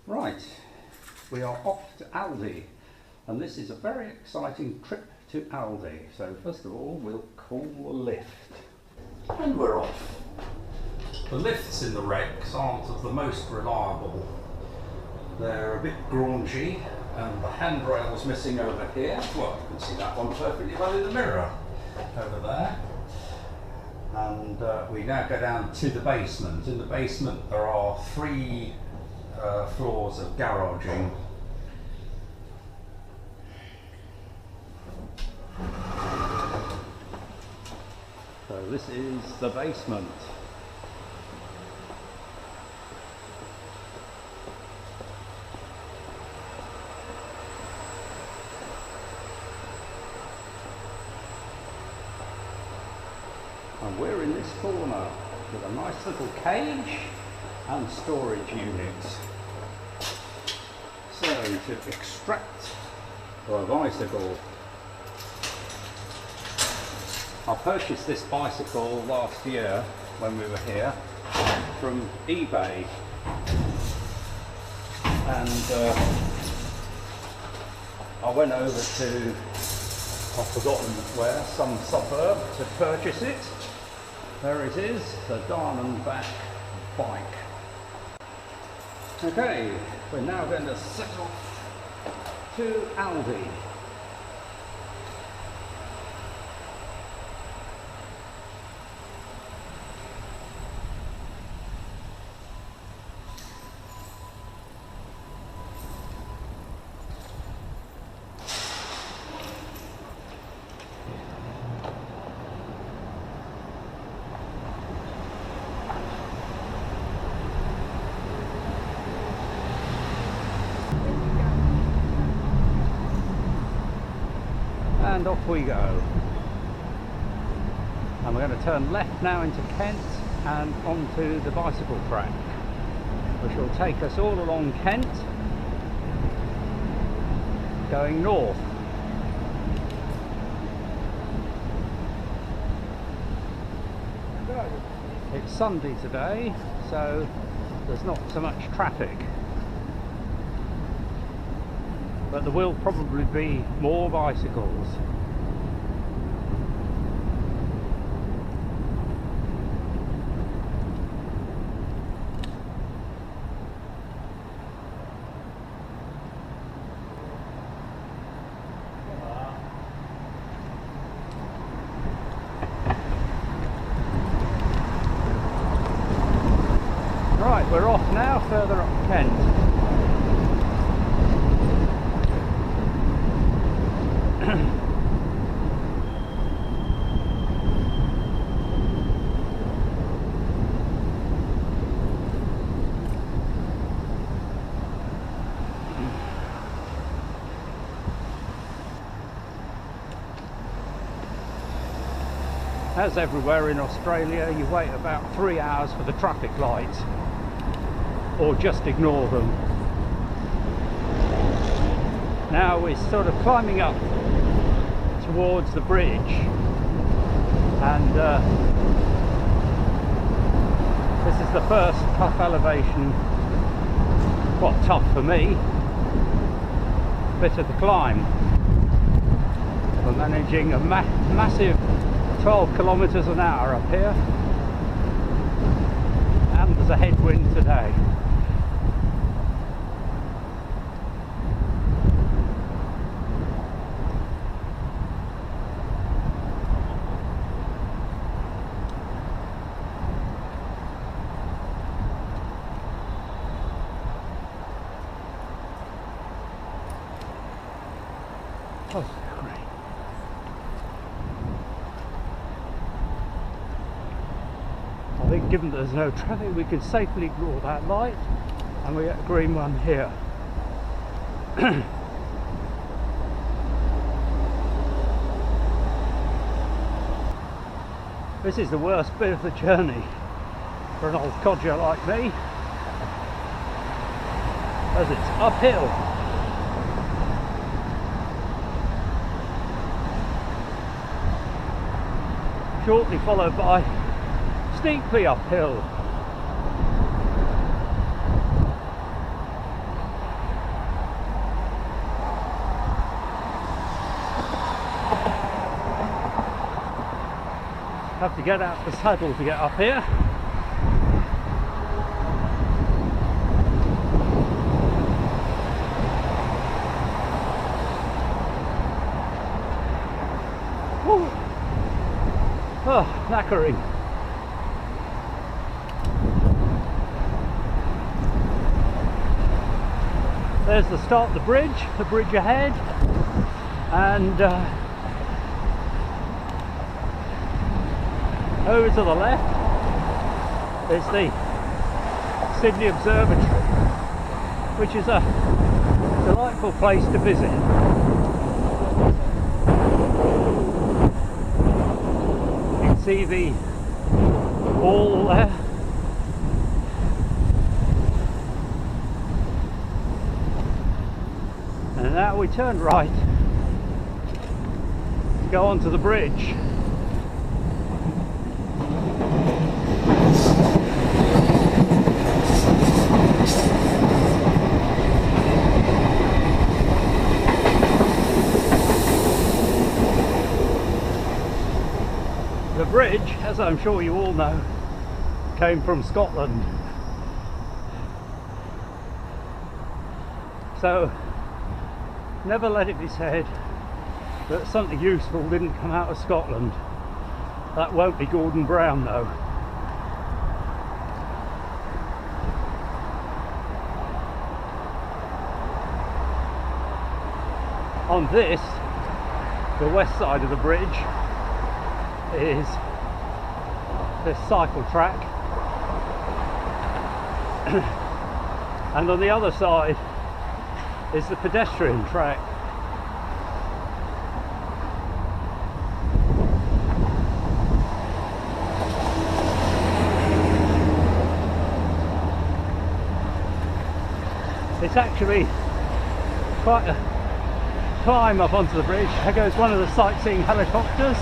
Right, we are off to Aldi, and this is a very exciting trip to Aldi. So first of all, we'll call the lift, and we're off. The lifts in the regs aren't of the most reliable. They're a bit graunchy, and the handrail's missing over here. Well, you can see that one perfectly well in the mirror over there. And we now go down to the basement. In the basement there are three floors of garaging. So this is the basement. And we're in this corner with a nice little cage and storage units. So to extract a bicycle, I purchased this bicycle last year when we were here from eBay, and I went over to, I've forgotten where, some suburb to purchase it. There it is, the Diamondback bike. Okay, we're now going to set off to Aldi. And off we go. And we're going to turn left now into Kent and onto the bicycle track, which will take us all along Kent, going north. It's Sunday today, so there's not so much traffic. But there will probably be more bicycles. Right, we're off now, further up Kent. As everywhere in Australia, you wait about 3 hours for the traffic lights, or just ignore them. Now we're sort of climbing up towards the bridge, and this is the first tough elevation, well, tough for me, bit of the climb. We're managing a massive 12 kilometres an hour up here, and there's a headwind today. Oh, great. I think given that there's no traffic, we can safely ignore that light, and we get a green one here. This is the worst bit of the journey for an old codger like me, as it's uphill. Shortly followed by steeply uphill. Have to get out the saddle to get up here. Woo. Oh, knackering. There's the start of the bridge ahead, and over to the left is the Sydney Observatory, which is a delightful place to visit. You can see the wall there. And now we turn right to go onto the bridge. The bridge, as I'm sure you all know, came from Scotland. So never let it be said that something useful didn't come out of Scotland. That won't be Gordon Brown though. On this, the west side of the bridge, is this cycle track, and on the other side is the pedestrian track. It's actually quite a climb up onto the bridge. There goes one of the sightseeing helicopters.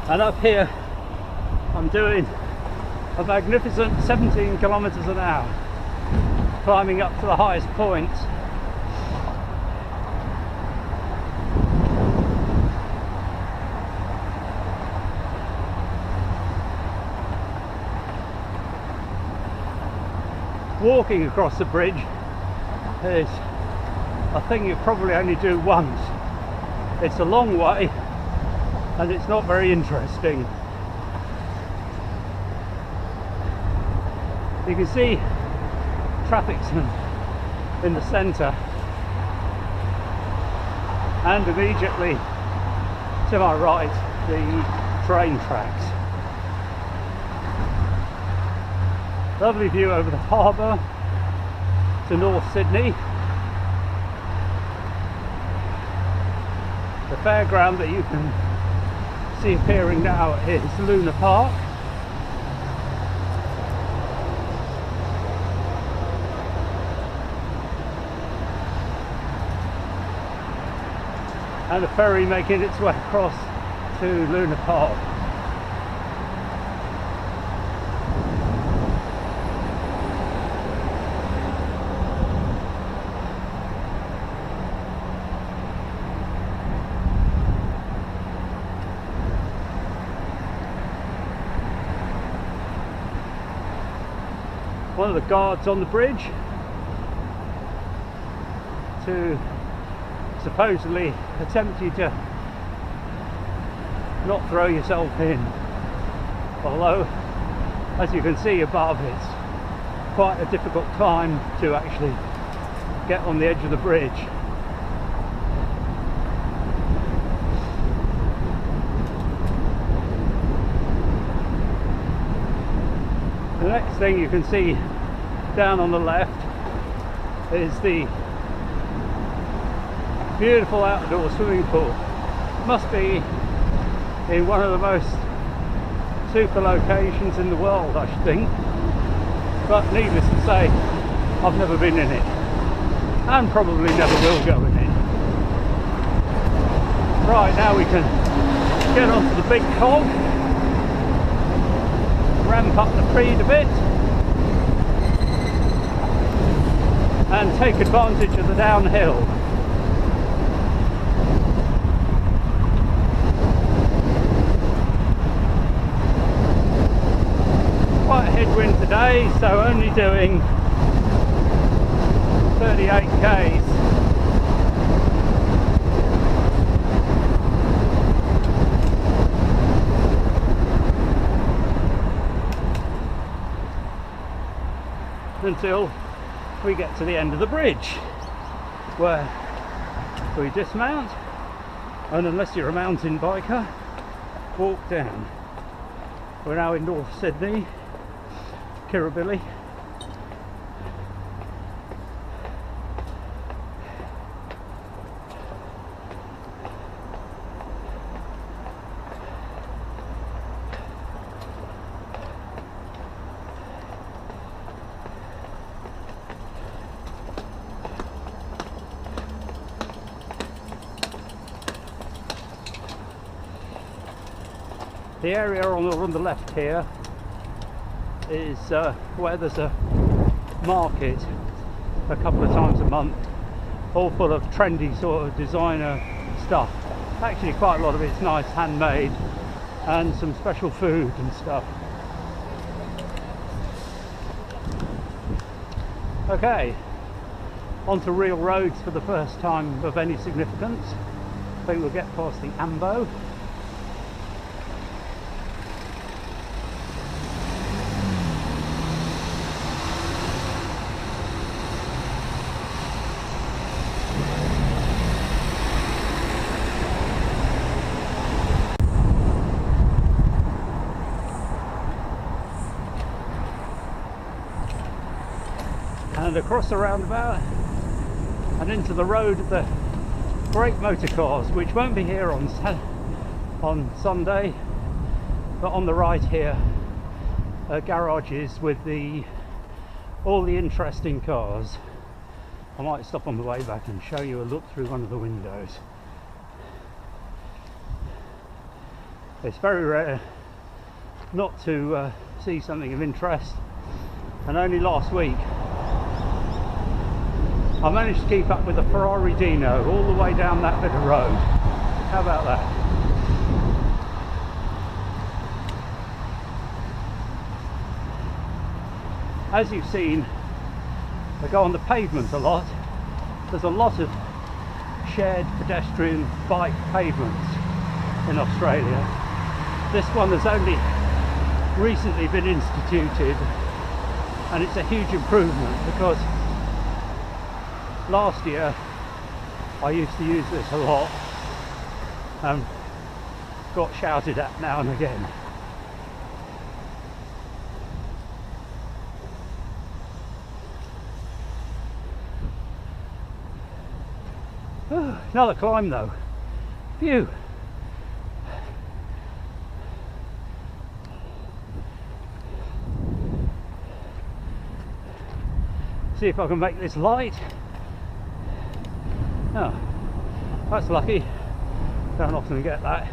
And up here I'm doing a magnificent 17 kilometers an hour, climbing up to the highest point. Walking across the bridge is a thing you probably only do once. It's a long way and it's not very interesting. You can see traffic's in the centre, and immediately to my right the train tracks. Lovely view over the harbour to North Sydney. The fairground that you can see appearing now is Luna Park. And a ferry making its way across to Luna Park. One of the guards on the bridge to supposedly attempt you to not throw yourself in, although as you can see above it's quite a difficult climb to actually get on the edge of the bridge. The next thing you can see down on the left is the beautiful outdoor swimming pool. Must be in one of the most super locations in the world, I should think. But needless to say, I've never been in it, and probably never will go in it. Right, now we can get onto the big cog, ramp up the speed a bit. and take advantage of the downhill. Quite a headwind today, so only doing 38 k's. Until we get to the end of the bridge, where we dismount, and unless you're a mountain biker, walk down. We're now in North Sydney, Kirribilli. The area on the left here is where there's a market a couple of times a month, all full of trendy sort of designer stuff. Actually quite a lot of it's nice handmade, and some special food and stuff. Okay, onto real roads for the first time of any significance. I think we'll get past the Ambo. And across the roundabout and into the road of the great motor cars, which won't be here on Sunday, but on the right here are garages with all the interesting cars. I might stop on the way back and show you a look through one of the windows. It's very rare not to see something of interest, and only last week I managed to keep up with a Ferrari Dino all the way down that bit of road. How about that? As you've seen, I go on the pavement a lot. There's a lot of shared pedestrian bike pavements in Australia. This one has only recently been instituted, and it's a huge improvement because last year I used to use this a lot and got shouted at now and again. Another climb though. Phew. See if I can make this light. Oh, that's lucky. Don't often get that.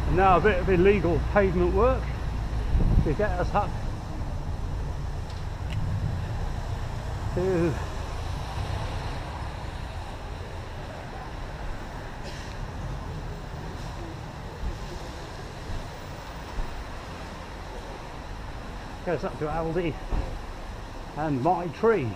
And now a bit of illegal pavement work to get us up to goes up to Aldi and my tree.